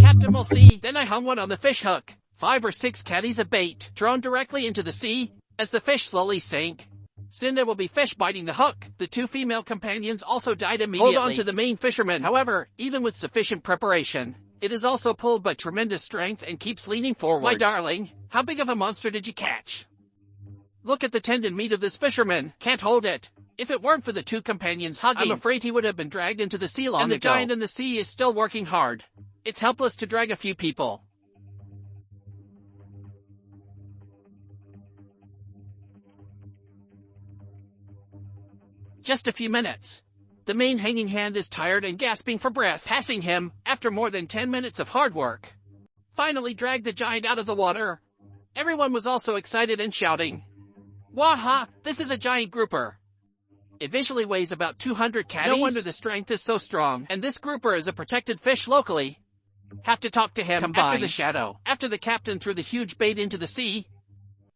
captain will see. Then I hung one on the fish hook. 5 or 6 caddies of bait, drawn directly into the sea. As the fish slowly sank, soon there will be fish biting the hook. The 2 female companions also died immediately. Hold on to the main fisherman. However, even with sufficient preparation, it is also pulled by tremendous strength and keeps leaning forward. My darling, how big of a monster did you catch? Look at the tendon meat of this fisherman. Can't hold it. If it weren't for the 2 companions hugging, I'm afraid he would have been dragged into the sea long ago. And the giant in the sea is still working hard. It's helpless to drag a few people. Just a few minutes. The main hanging hand is tired and gasping for breath, passing him, after more than 10 minutes of hard work, finally dragged the giant out of the water. Everyone was also excited and shouting, "Waha, this is a giant grouper." It visually weighs about 200 caddies. No wonder the strength is so strong. And this grouper is a protected fish locally. Have to talk to him. Combined. After the shadow. After the captain threw the huge bait into the sea,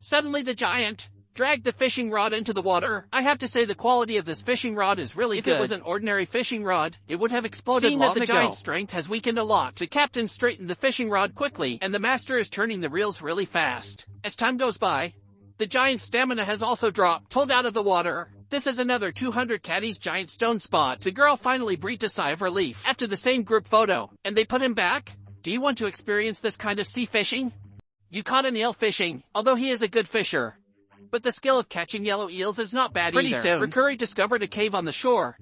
suddenly the giant dragged the fishing rod into the water. I have to say the quality of this fishing rod is really good. If it was an ordinary fishing rod, it would have exploded long ago. Seeing that the giant's strength has weakened a lot, the captain straightened the fishing rod quickly, and the master is turning the reels really fast. As time goes by, the giant's stamina has also dropped, pulled out of the water. This is another 200 caddies giant stone spot. The girl finally breathed a sigh of relief after the same group photo, and they put him back. Do you want to experience this kind of sea fishing? You caught an eel fishing, although he is a good fisher. But the skill of catching yellow eels is not bad either. Pretty soon, Recurry discovered a cave on the shore.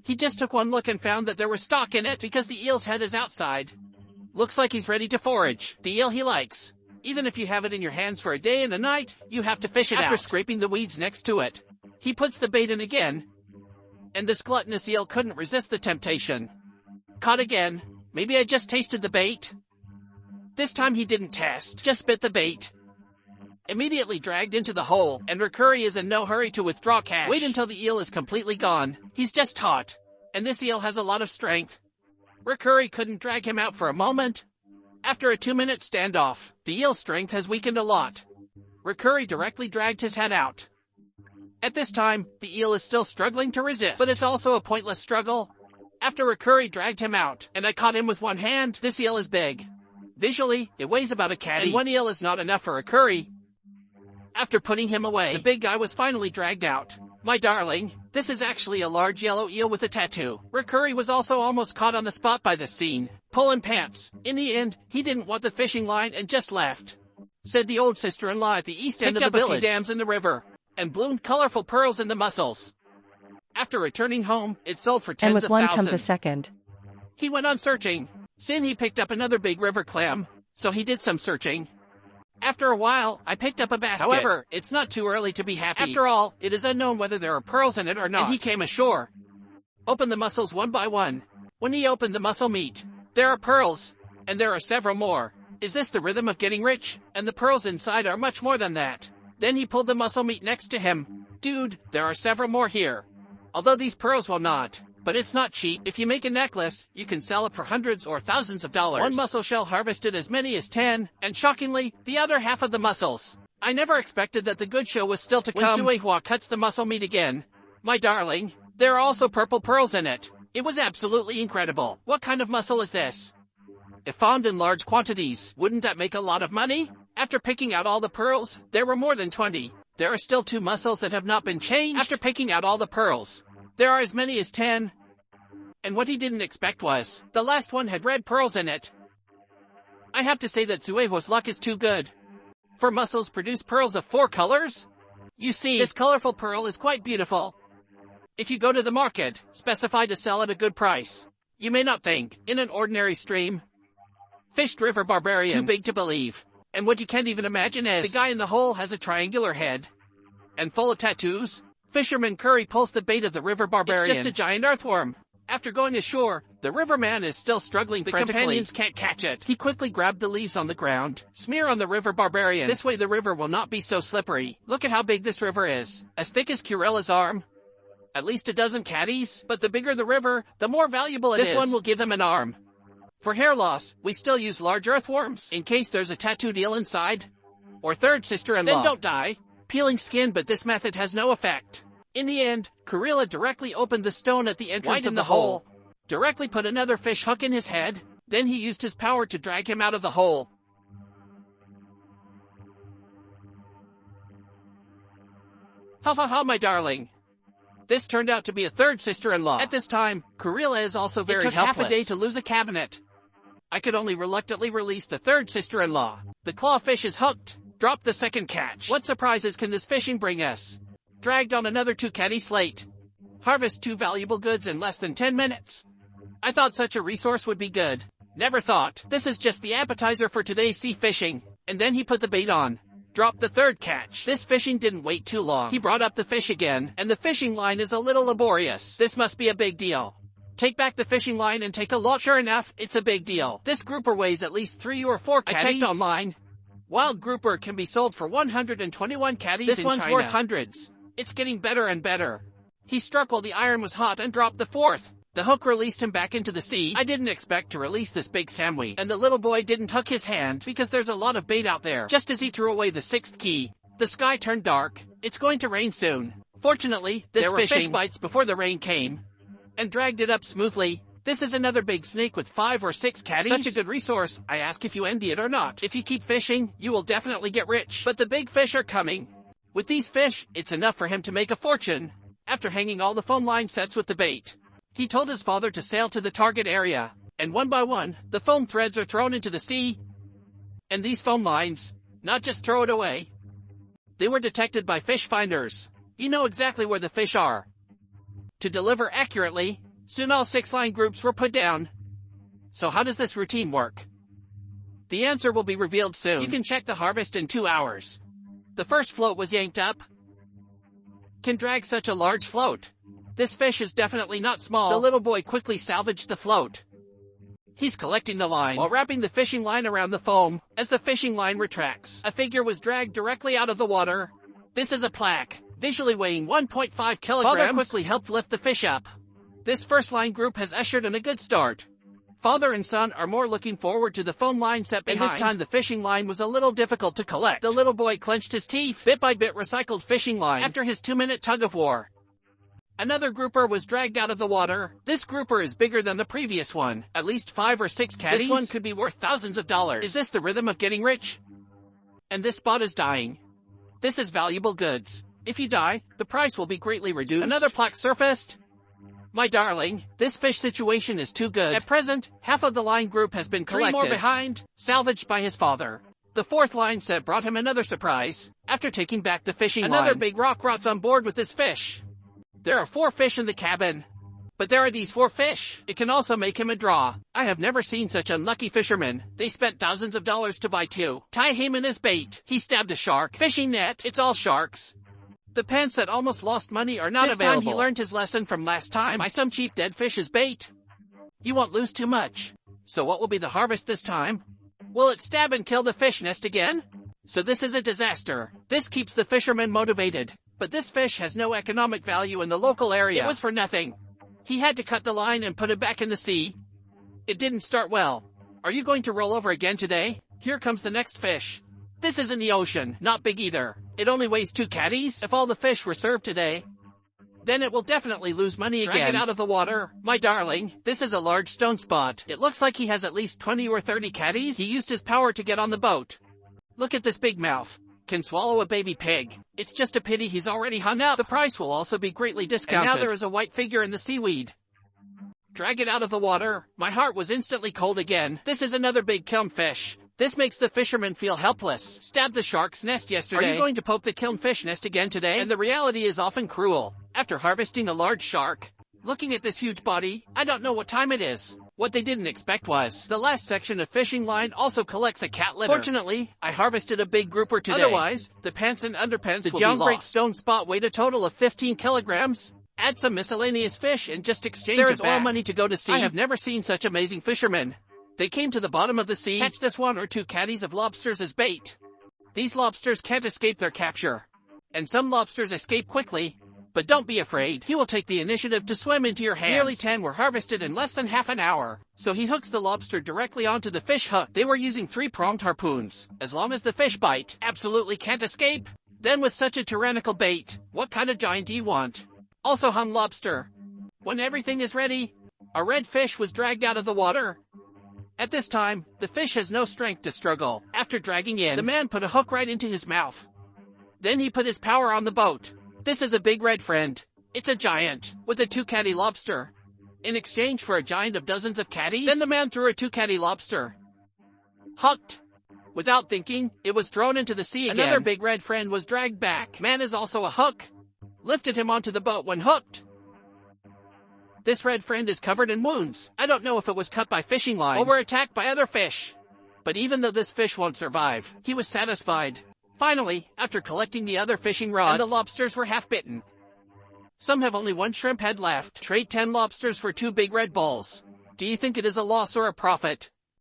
He just took one look and found that there was stock in it because the eel's head is outside. Looks like he's ready to forage the eel he likes. Even if you have it in your hands for a day and a night, you have to fish it out. After scraping the weeds next to it, he puts the bait in again. And this gluttonous eel couldn't resist the temptation. Caught again. Maybe I just tasted the bait. This time he didn't test, just bit the bait. Immediately dragged into the hole, and Recurry is in no hurry to withdraw cash. Wait until the eel is completely gone. He's just taught. And this eel has a lot of strength. Recurry couldn't drag him out for a moment. After a 2-minute standoff, the eel's strength has weakened a lot. Recurry directly dragged his head out. At this time, the eel is still struggling to resist, but it's also a pointless struggle. After Recurry dragged him out, and I caught him with one hand, this eel is big. Visually, it weighs about a caddy, and one eel is not enough for Recurry. After putting him away, the big guy was finally dragged out. My darling, this is actually a large yellow eel with a tattoo. Recurry was also almost caught on the spot by this scene. Pulling pants. In the end, he didn't want the fishing line and just left. Said the old sister-in-law at the east end of the village. Picked up a few dams in the river, and bloomed colorful pearls in the mussels. After returning home, it sold for tens of thousands. And with one comes a second. He went on searching. Soon he picked up another big river clam, so he did some searching. After a while, I picked up a basket. However, it's not too early to be happy. After all, it is unknown whether there are pearls in it or not. And he came ashore. Opened the mussels one by one. When he opened the mussel meat, there are pearls, and there are several more. Is this the rhythm of getting rich? And the pearls inside are much more than that. Then he pulled the mussel meat next to him. Dude, there are several more here. Although these pearls will not. But it's not cheap. If you make a necklace, you can sell it for hundreds or thousands of dollars. One mussel shell harvested as many as 10, and shockingly, the other half of the mussels. I never expected that the good show was still to come. When Suehua cuts the mussel meat again. My darling, there are also purple pearls in it. It was absolutely incredible. What kind of mussel is this? If found in large quantities, wouldn't that make a lot of money? After picking out all the pearls, there were more than 20. There are still 2 mussels that have not been changed. After picking out all the pearls, there are as many as 10. And what he didn't expect was, the last one had red pearls in it. I have to say that Suehua's luck is too good. For mussels produce pearls of 4 colors? You see, this colorful pearl is quite beautiful. If you go to the market, specify to sell at a good price. You may not think, in an ordinary stream. Fished river barbarian, too big to believe. And what you can't even imagine is, the guy in the hole has a triangular head. And full of tattoos. Fisherman Curry pulls the bait of the river barbarian. It's just a giant earthworm. After going ashore, the riverman is still struggling frantically. The companions can't catch it. He quickly grabbed the leaves on the ground. Smear on the river barbarian. This way the river will not be so slippery. Look at how big this river is. As thick as Curella's arm. At least a dozen caddies. But the bigger the river, the more valuable it is. This one will give him an arm. For hair loss, we still use large earthworms, in case there's a tattooed eel inside. Or third sister-in-law. Then don't die. Peeling skin, but this method has no effect. In the end, Kurilla directly opened the stone at the entrance of the hole, directly put another fish hook in his head, Then he used his power to drag him out of the hole. Ha ha ha, my darling. This turned out to be a third sister-in-law. At this time, Karila is also very helpless. It took half a day to lose a cabinet. I could only reluctantly release the third sister-in-law. The clawfish is hooked. Drop the second catch. What surprises can this fishing bring us? Dragged on another 2 caddy slate. Harvest 2 valuable goods in less than 10 minutes. I thought such a resource would be good. Never thought. This is just the appetizer for today's sea fishing. And then he put the bait on. Dropped the third catch. This fishing didn't wait too long. He brought up the fish again, and the fishing line is a little laborious. This must be a big deal. Take back the fishing line and take a look. Sure enough, it's a big deal. This grouper weighs at least 3 or 4 caddies. I checked online. Wild grouper can be sold for 121 caddies in China. This one's worth hundreds. It's getting better and better. He struck while the iron was hot and dropped the fourth. The hook released him back into the sea. I didn't expect to release this big samwy, and the little boy didn't hook his hand because there's a lot of bait out there. Just as he threw away the 6th key, the sky turned dark. It's going to rain soon. Fortunately, there were fish bites before the rain came, and dragged it up smoothly. This is another big snake with 5 or 6 caddies. Such a good resource. I ask if you envy it or not. If you keep fishing, you will definitely get rich. But the big fish are coming. With these fish, it's enough for him to make a fortune. After hanging all the phone line sets with the bait, he told his father to sail to the target area, and one by one, the foam threads are thrown into the sea. And these foam lines, not just throw it away. They were detected by fish finders. You know exactly where the fish are. To deliver accurately, soon all 6 line groups were put down. So how does this routine work? The answer will be revealed soon. You can check the harvest in 2 hours. The first float was yanked up. Can drag such a large float. This fish is definitely not small. The little boy quickly salvaged the float. He's collecting the line while wrapping the fishing line around the foam. As the fishing line retracts, a figure was dragged directly out of the water. This is a plaque, visually weighing 1.5 kilograms. Father quickly helped lift the fish up. This first line group has ushered in a good start. Father and son are more looking forward to the foam line set behind. And this time the fishing line was a little difficult to collect. The little boy clenched his teeth. Bit by bit recycled fishing line after his 2-minute tug of war. Another grouper was dragged out of the water. This grouper is bigger than the previous one. At least 5 or 6 caddies. This one could be worth thousands of dollars. Is this the rhythm of getting rich? And this spot is dying. This is valuable goods. If you die, the price will be greatly reduced. Another plaque surfaced. My darling, this fish situation is too good. At present, half of the line group has been collected. 3 more behind, salvaged by his father. The 4th line set brought him another surprise. After taking back the fishing line, another big rock rots on board with this fish. There are 4 fish in the cabin. But there are these 4 fish. It can also make him a draw. I have never seen such unlucky fishermen. They spent thousands of dollars to buy 2. Tie him in his bait. He stabbed a shark. Fishing net. It's all sharks. The pants that almost lost money are not available. This time he learned his lesson from last time. Buy some cheap dead fish as bait. You won't lose too much. So what will be the harvest this time? Will it stab and kill the fish nest again? So this is a disaster. This keeps the fishermen motivated. But this fish has no economic value in the local area. It was for nothing. He had to cut the line and put it back in the sea. It didn't start well. Are you going to roll over again today? Here comes the next fish. This is in the ocean, not big either. It only weighs 2 caddies. If all the fish were served today, then it will definitely lose money again. Drag it out of the water. My darling, this is a large stone spot. It looks like he has at least 20 or 30 caddies. He used his power to get on the boat. Look at this big mouth. Can swallow a baby pig. It's just a pity he's already hung up. The price will also be greatly discounted. And now there is a white figure in the seaweed. Drag it out of the water. My heart was instantly cold again. This is another big kilnfish. This makes the fisherman feel helpless. Stabbed the shark's nest yesterday. Are you going to poke the kilnfish nest again today? And the reality is often cruel. After harvesting a large shark, looking at this huge body, I don't know what time it is. What they didn't expect was, the last section of fishing line also collects a cat litter. Fortunately, I harvested a big grouper today. Otherwise, the pants and underpants will be lost. The great stone spot weighed a total of 15 kilograms. Add some miscellaneous fish and just exchange it back. There is all money to go to sea. I have never seen such amazing fishermen. They came to the bottom of the sea, catch this 1 or 2 caddies of lobsters as bait. These lobsters can't escape their capture. And some lobsters escape quickly. But don't be afraid. He will take the initiative to swim into your hands. Nearly 10 were harvested in less than half an hour. So he hooks the lobster directly onto the fish hook. They were using 3-pronged harpoons. As long as the fish bite absolutely can't escape. Then with such a tyrannical bait, what kind of giant do you want? Also hung lobster. When everything is ready, a red fish was dragged out of the water. At this time, the fish has no strength to struggle. After dragging in, the man put a hook right into his mouth. Then he put his power on the boat. This is a big red friend. It's a giant, with a 2-catty lobster. In exchange for a giant of dozens of catties, then the man threw a 2-catty lobster. Hooked. Without thinking, it was thrown into the sea again. Another big red friend was dragged back. Man is also a hook. Lifted him onto the boat when hooked. This red friend is covered in wounds. I don't know if it was cut by fishing line or were attacked by other fish. But even though this fish won't survive, he was satisfied. Finally, after collecting the other fishing rods, and the lobsters were half bitten. Some have only 1 shrimp head left. Trade 10 lobsters for 2 big red balls. Do you think it is a loss or a profit?